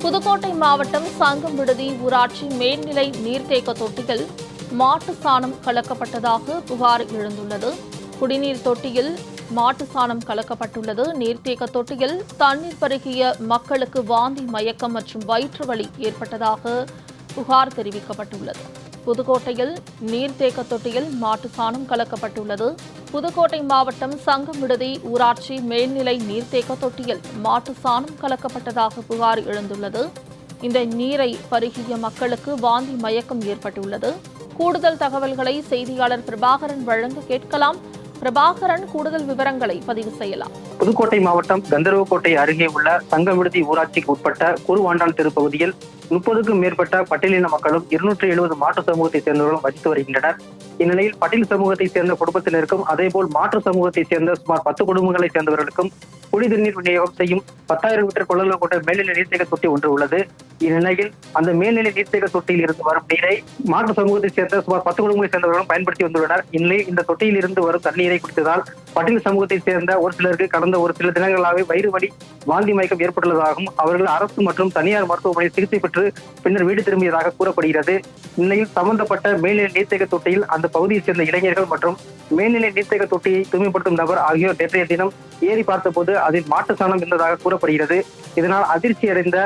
புதுக்கோட்டை மாவட்டம் சங்கம் விடுதி ஊராட்சி மேல்நிலை நீர்த்தேக்க தொட்டியில் மாட்டு சாணம் கலக்கப்பட்டதாக புகார் எழுந்துள்ளது. குடிநீர் தொட்டியில் மாட்டு சாணம் கலக்கப்பட்டுள்ளது. நீர்த்தேக்க தொட்டியில் தண்ணீர் பருகிய மக்களுக்கு வாந்தி, மயக்கம் மற்றும் வயிற்று வலி ஏற்பட்டதாக புகார் தெரிவிக்கப்பட்டுள்ளது. புதுக்கோட்டையில் நீர்த்தேக்க தொட்டியில் மாட்டு சாணம் கலக்கப்பட்டுள்ளது. புதுக்கோட்டை மாவட்டம் சங்கம் விடுதி ஊராட்சி மேல்நிலை நீர்த்தேக்க தொட்டியில் மாட்டு சாணம் கலக்கப்பட்டதாக புகார் எழுந்துள்ளது. இந்த நீரை பருகிய மக்களுக்கு வாந்தி, மயக்கம் ஏற்பட்டுள்ளது. கூடுதல் தகவல்களை செய்தியாளர் பிரபாகரன் வழங்க கேட்கலாம். பிரபாகரன், கூடுதல் விவரங்களை பதிவு செய்யலாம். புதுக்கோட்டை மாவட்டம் கந்தர்வக்கோட்டை அருகே உள்ள சங்கம் விடுதி ஊராட்சிக்கு உட்பட்ட குருவாண்டான் தெரு பகுதியில் 30க்கும் மேற்பட்ட பட்டியலின மக்களும் 270 மாற்று சமூகத்தை சேர்ந்தவர்களும் வசித்து வருகின்றனர். இந்நிலையில் பட்டியல் சமூகத்தை சேர்ந்த குடும்பத்தினருக்கும் அதேபோல் மாற்று சமூகத்தை சேர்ந்த சுமார் 10 குடும்பங்களை சேர்ந்தவர்களுக்கும் குடிநீர் விநியோகம் செய்யும் 10,000 லிட்டர் கொள்ளளவு கொண்ட மேல்நிலை நீர்த்தேக்க தொட்டி ஒன்று உள்ளது. இந்நிலையில் அந்த மேல்நிலை நீர்த்தேக்க தொட்டியில் இருந்து வரும் நீரை மாற்று சமூகத்தை சேர்ந்த சுமார் 10 குடும்பங்களை சேர்ந்தவர்களும் பயன்படுத்தி வந்துள்ளனர். இந்நிலையில் இந்த தொட்டியில் இருந்து வரும் தண்ணீரை குடித்ததால் பட்டியல் சமூகத்தை சேர்ந்த ஒரு சிலருக்கு கடந்த ஒரு சில தினங்களாகவே வயிறு வலி, வாந்தி, மயக்கம் ஏற்பட்டுள்ளதாகவும் அவர்கள் அரசு மற்றும் தனியார் மருத்துவமனையில் சிகிச்சை பெற்று பின்னர் வீடு திரும்பியதாக கூறப்படுகிறது. இந்நிலையில் சம்பந்தப்பட்ட மேல்நிலை நீர்த்தேக்க தொட்டியில் அந்த பகுதியைச் சேர்ந்த இளைஞர்கள் மற்றும் மேல்நிலை நீர்த்தேக்க தொட்டியை தூய்மைப்படுத்தும் நபர் ஆகியோர் நேற்றைய தினம் ஏறி பார்த்தபோது அதில் மாட்டு சாணம் இருந்ததாக கூறப்படுகிறது. இதனால் அதிர்ச்சி அடைந்த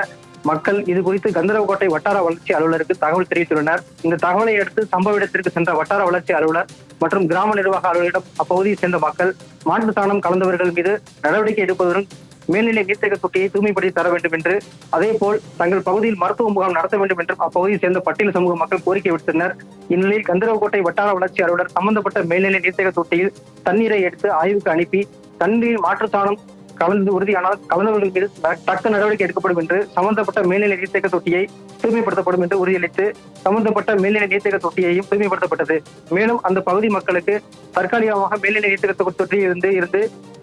மக்கள் இது குறித்து கந்தர்வக்கோட்டை வட்டார வளர்ச்சி அலுவலருக்கு தகவல் தெரிவித்துள்ளனர். இந்த தகவலை அடுத்து சம்பவ இடத்திற்கு சென்ற வட்டார வளர்ச்சி அலுவலர் மற்றும் கிராம நிர்வாக அலுவலரிடம் அப்பகுதியை சேர்ந்த மக்கள் மாட்டு சாணம் கலந்தவர்கள் மீது நடவடிக்கை எடுப்பதுடன் மேல்நிலை நீர்த்தேக்க தொட்டியை தூய்மைப்படுத்தி தர வேண்டும் என்று, அதே போல் தங்கள் பகுதியில் மருத்துவ முகாம் நடத்த வேண்டும் என்றும் அப்பகுதியை சேர்ந்த பட்டியல் சமூக மக்கள் கோரிக்கை விடுத்தனர். இந்நிலையில் கந்தர்வக்கோட்டை வட்டார வளர்ச்சி அலுவலர் சம்பந்தப்பட்ட மேல்நிலை நீர்த்தேக்க தொட்டியில் தண்ணீரை எடுத்து ஆய்வுக்கு அனுப்பி தண்ணீர் மாற்று சாணம் கலந்து உறுதியானால் கலந்தவர்கள் மீது தக்க நடவடிக்கை எடுக்கப்படும் என்று, சம்பந்தப்பட்ட மேல்நிலை நீர்த்தேக்க தொட்டியை தூய்மைப்படுத்தப்படும் என்று உறுதியளித்து சம்பந்தப்பட்ட மேல்நிலை நீர்த்தேக்க தொட்டியையும் தூய்மைப்படுத்தப்பட்டது. மேலும் அந்த பகுதி மக்களுக்கு தற்காலிகமாக மேல்நிலை நீர்த்தேக்க தொட்டியில் இருந்து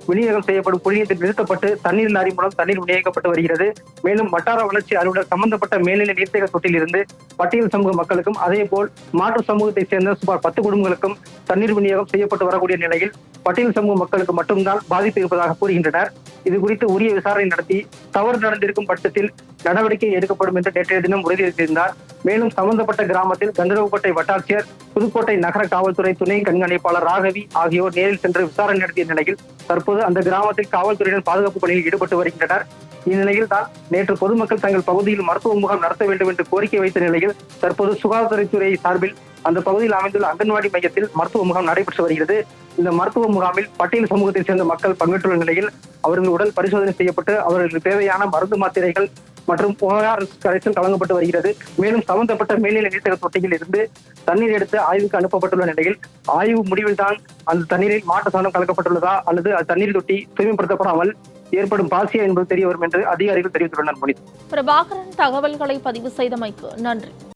விநியோகம் செய்யப்படும் குடிநீர் நிறுத்தப்பட்டு தண்ணீர் லாரி மூலம் தண்ணீர் விநியோகிக்கப்பட்டு வருகிறது. மேலும் வட்டார வளர்ச்சி அலுவலர் சம்பந்தப்பட்ட மேல்நிலை நீர்த்தேக்க தொட்டியில் இருந்து பட்டியல் சமூக மக்களுக்கும் அதே போல் மாற்று சமூகத்தை சேர்ந்த சுமார் 10 குடும்பங்களுக்கும் தண்ணீர் விநியோகம் செய்யப்பட்டு வரக்கூடிய நிலையில் பட்டியல் சமூக மக்களுக்கு மட்டும்தான் பாதிப்பு இருப்பதாக கூறுகின்றனர். இது குறித்து உரிய விசாரணை நடத்தி தவறு நடந்திருக்கும் பட்சத்தில் நடவடிக்கை எடுக்கப்படும் என்று நேற்றைய தினம் உறுதியளித்திருந்தார். மேலும் சம்பந்தப்பட்ட கிராமத்தில் கந்தர்வக்கோட்டை வட்டாட்சியர், புதுக்கோட்டை நகர காவல்துறை துணை கண்காணிப்பாளர் ராகவி ஆகியோர் நேரில் சென்று விசாரணை நடத்திய நிலையில் தற்போது அந்த கிராமத்தில் காவல்துறையினர் பாதுகாப்பு பணியில் ஈடுபட்டு வருகின்றனர். இந்நிலையில் தான் நேற்று பொதுமக்கள் தங்கள் பகுதியில் மருத்துவ முகாம் நடத்த வேண்டும் என்று கோரிக்கை வைத்த நிலையில் தற்போது சுகாதாரத்துறை சார்பில் அந்த பகுதியில் அமைந்துள்ள அங்கன்வாடி மையத்தில் மருத்துவ முகாம் நடைபெற்று வருகிறது. இந்த மருத்துவ முகாமில் பட்டியல் சமூகத்தை சேர்ந்த மக்கள் பங்கேற்றுள்ள நிலையில் அவர்கள் உடல் பரிசோதனை செய்யப்பட்டு அவர்களுக்கு தேவையான மருந்து, மாத்திரைகள் மற்றும் ORS கரைசல் வழங்கப்பட்டு வருகிறது. மேலும் சம்பந்தப்பட்ட மேல்நிலை நீர்த்தேக்க தொட்டியில் இருந்து தண்ணீர் எடுத்து ஆய்வுக்கு அனுப்பப்பட்டுள்ள நிலையில் ஆய்வு முடிவில் தான் அந்த தண்ணீரில் மாட்டு சாணம் கலக்கப்பட்டுள்ளதா அல்லது தண்ணீர் தொட்டி தூய்மைப்படுத்தப்படாமல் ஏற்படும் பாசியா என்பது தெரிய வரும் என்று அதிகாரிகள் தெரிவித்துள்ளனர். பிரபாகரன், தகவல்களை பதிவு செய்தமைக்கு நன்றி.